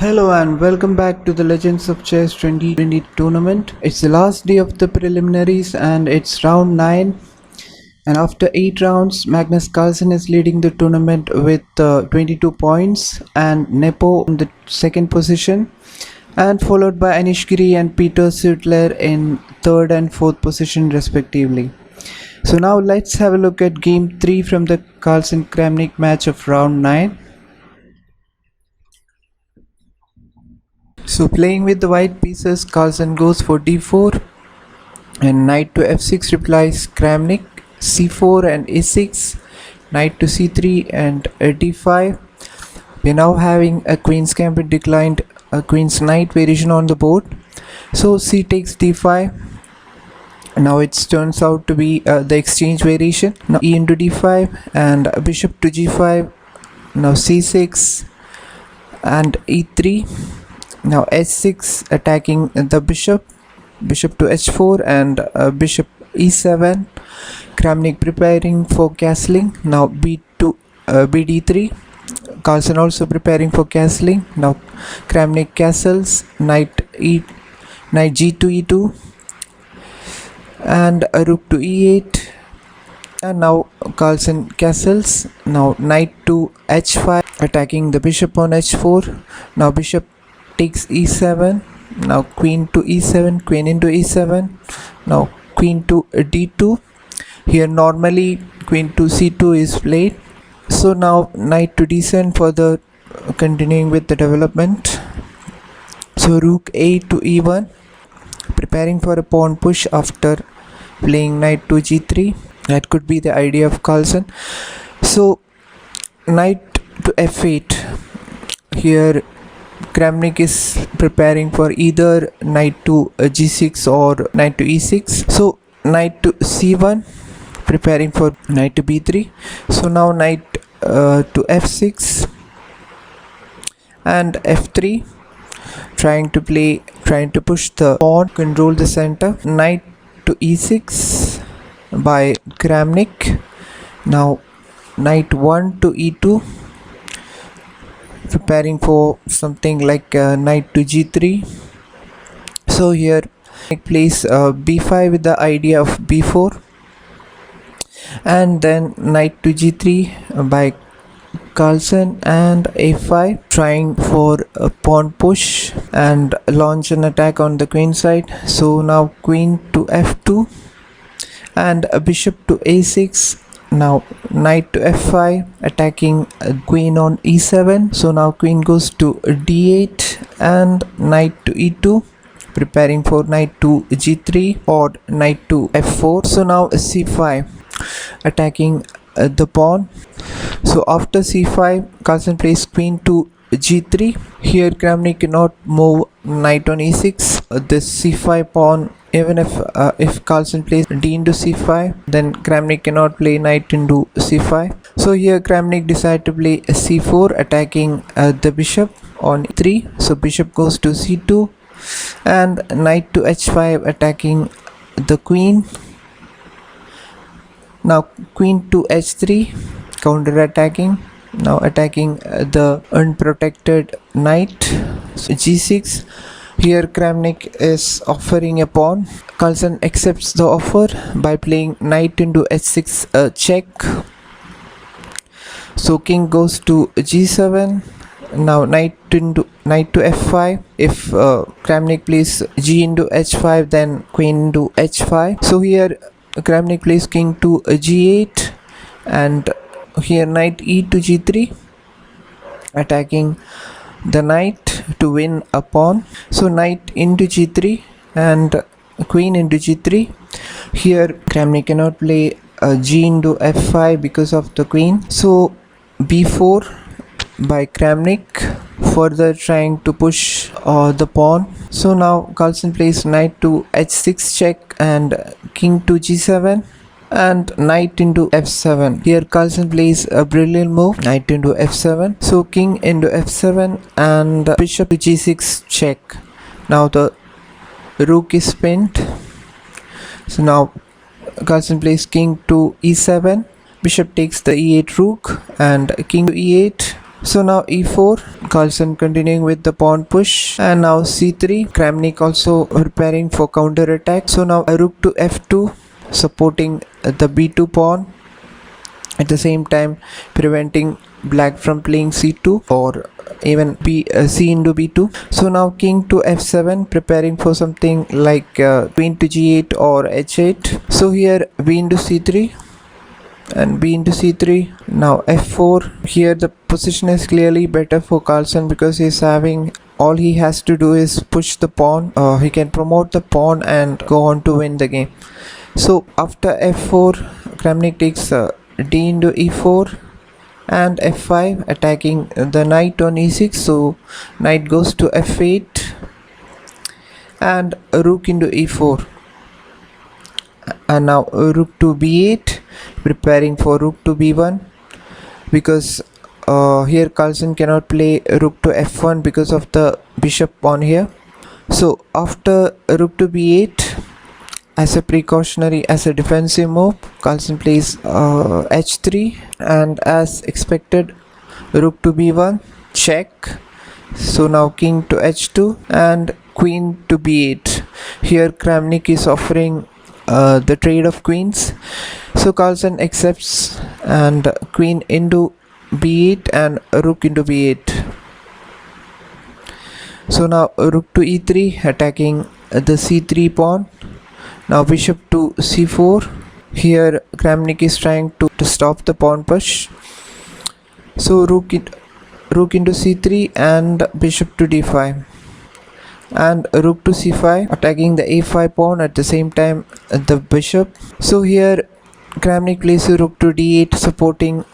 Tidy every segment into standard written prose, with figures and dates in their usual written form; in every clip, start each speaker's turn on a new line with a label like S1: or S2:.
S1: Hello and welcome back to the Legends of Chess 2020 tournament. It's the last day of the preliminaries and it's round 9. And after 8 rounds, Magnus Carlsen is leading the tournament with 22 points and Nepo in the second position, and followed by Anish Giri and Peter Sutler in third and fourth position respectively. So now let's have a look at game 3 from the Carlsen-Kramnik match of round 9. So playing with the white pieces, Carlsen goes for d4 and knight to f6 replies Kramnik, c4 and a6, knight to c3 and d5. We're now having a queen's gambit declined, a queen's knight variation on the board. So c takes d5. Now it turns out to be the exchange variation. Now e into d5 and bishop to g5. Now c6 and e3. Now h6 attacking the bishop to h4 and bishop e7. Kramnik preparing for castling. Now bd3. Carlsen also preparing for castling. Now Kramnik castles, knight g to e2 and a rook to e8. And now Carlsen castles. Now knight to h5 attacking the bishop on h4. Now bishop takes e7. Now queen to e7, queen into e7. Now queen to d2. Here normally queen to c2 is played. So now knight to d7 for the continuing with the development. So rook a to e1, preparing for a pawn push after playing knight to g3. That could be the idea of Carlsen. So knight to f8. Here Kramnik is preparing for either knight to g6 or knight to e6. So knight to c1, preparing for knight to b3. So now knight to f6 and f3, trying to push the pawn, control the center. Knight to e6 by Kramnik. Now knight 1 to e2, preparing for something like knight to g3. So here Kramnik plays b5 with the idea of b4, and then knight to g3 by Carlsen and a5, trying for a pawn push and launch an attack on the queen side. So now queen to f2 and a bishop to a6. Now knight to f5 attacking queen on e7. So now queen goes to d8 and knight to e2, preparing for knight to g3 or knight to f4. So now c5 attacking the pawn. So after c5, Carlsen plays queen to g3. Here Kramnik cannot move knight on e6. This c5 pawn, even if Carlsen plays d into c5, then Kramnik cannot play knight into c5. So here Kramnik decided to play c4, attacking the bishop on e3. So bishop goes to c2 and knight to h5 attacking the queen. Now queen to h3, counter attacking. Now attacking the unprotected knight. So g6. Here Kramnik is offering a pawn. Carlsen accepts the offer by playing knight into h6 check. So king goes to g7. Now knight to f5. If Kramnik plays g into h5, then queen into h5. So here Kramnik plays king to g8 and here knight e to g3, attacking the knight to win a pawn. So knight into g3 and queen into g3. Here Kramnik cannot play g into f5 because of the queen. So b4 by Kramnik, further trying to push the pawn. So now Carlsen plays knight to h6 check and king to g7 and knight into f7. Here Carlsen plays a brilliant move, knight into f7. So king into f7 and bishop to g6 check. Now the rook is pinned. So now Carlsen plays king to e7. Bishop takes the e8 rook and king to e8. So now e4, Carlsen continuing with the pawn push, and now c3, Kramnik also preparing for counter attack. So now rook to f2, supporting the b2 pawn, at the same time preventing black from playing c2 or even c into b2. So now king to f7, preparing for something like queen to g8 or h8. So here b into c3 and b into c3. Now f4. Here the position is clearly better for Carlsen because he's having, all he has to do is push the pawn. He can promote the pawn and go on to win the game. So after f4, Kramnik takes d into e4 and f5, attacking the knight on e6. So knight goes to f8 and rook into e4, and now rook to b8, preparing for rook to b1, because here Carlsen cannot play rook to f1 because of the bishop pawn here. So after rook to b8, as a precautionary, as a defensive move, Carlsen plays h3, and as expected, rook to b1, check. So now king to h2 and queen to b8. Here Kramnik is offering the trade of queens. So Carlsen accepts, and queen into b8 and rook into b8. So now rook to e3, attacking the c3 pawn. Now bishop to c4. Here Kramnik is trying to stop the pawn push. So rook into c3 and bishop to d5, and rook to c5, attacking the a5 pawn, at the same time the bishop. So here Kramnik plays rook to d8, supporting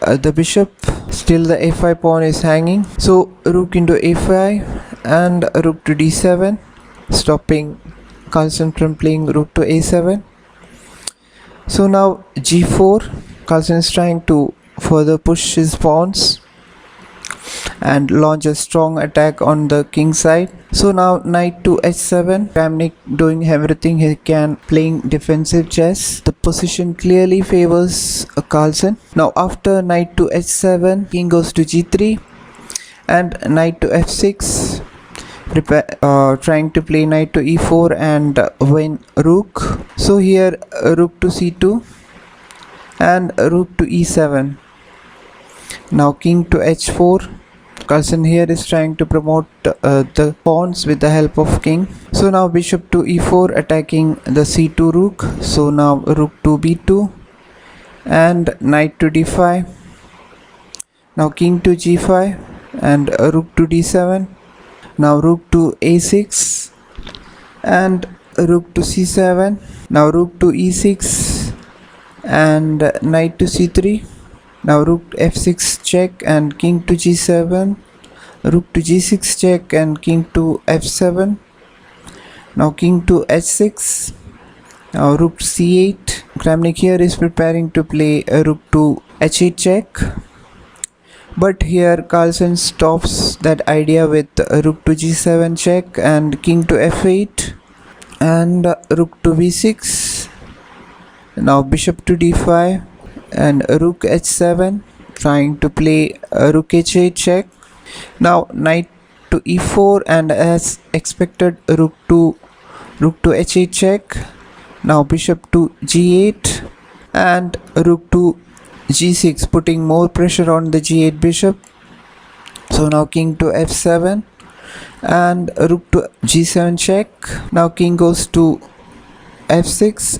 S1: the bishop. Still the a5 pawn is hanging. So rook into a5 and rook to d7, stopping Carlsen from playing rook to a7. So now g4, Carlsen is trying to further push his pawns and launch a strong attack on the king side. So now knight to h7, Kramnik doing everything he can, playing defensive chess. The position clearly favors Carlsen. Now after knight to h7, king goes to g3 and knight to f6, trying to play knight to e4 and win rook. So here rook to c2 and rook to e7. Now king to h4. Carlsen here is trying to promote the pawns with the help of king. So now bishop to e4, attacking the c2 rook. So now rook to b2 and knight to d5. Now king to g5 and rook to d7. Now rook to a6 and rook to c7. Now rook to e6 and knight to c3. Now rook to f6 check and king to g7. Rook to g6 check and king to f7. Now king to h6. Now rook to c8. Kramnik here is preparing to play a rook to h8 check. But here Carlsen stops that idea with rook to g7 check and king to f8 and rook to b6. Now bishop to d5 and rook h7, trying to play rook h8 check. Now knight to e4 and as expected rook to h8 check. Now bishop to g8 and rook to g6, putting more pressure on the g8 bishop. So now king to f7 and rook to g7 check. Now king goes to f6.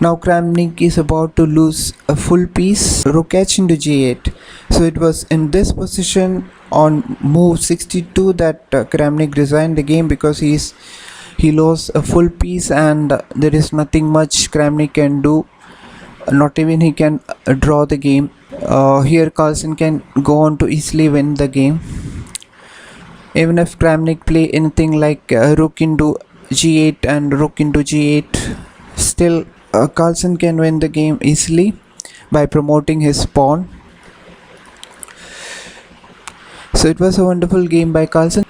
S1: Now Kramnik is about to lose a full piece, rook h into g8. So it was in this position on move 62 that Kramnik resigned the game, because he lost a full piece and there is nothing much Kramnik can do. Not even he can draw the game. Here Carlsen can go on to easily win the game. Even if Kramnik play anything like rook into g8 and rook into g8, still Carlsen can win the game easily by promoting his pawn. So it was a wonderful game by Carlsen.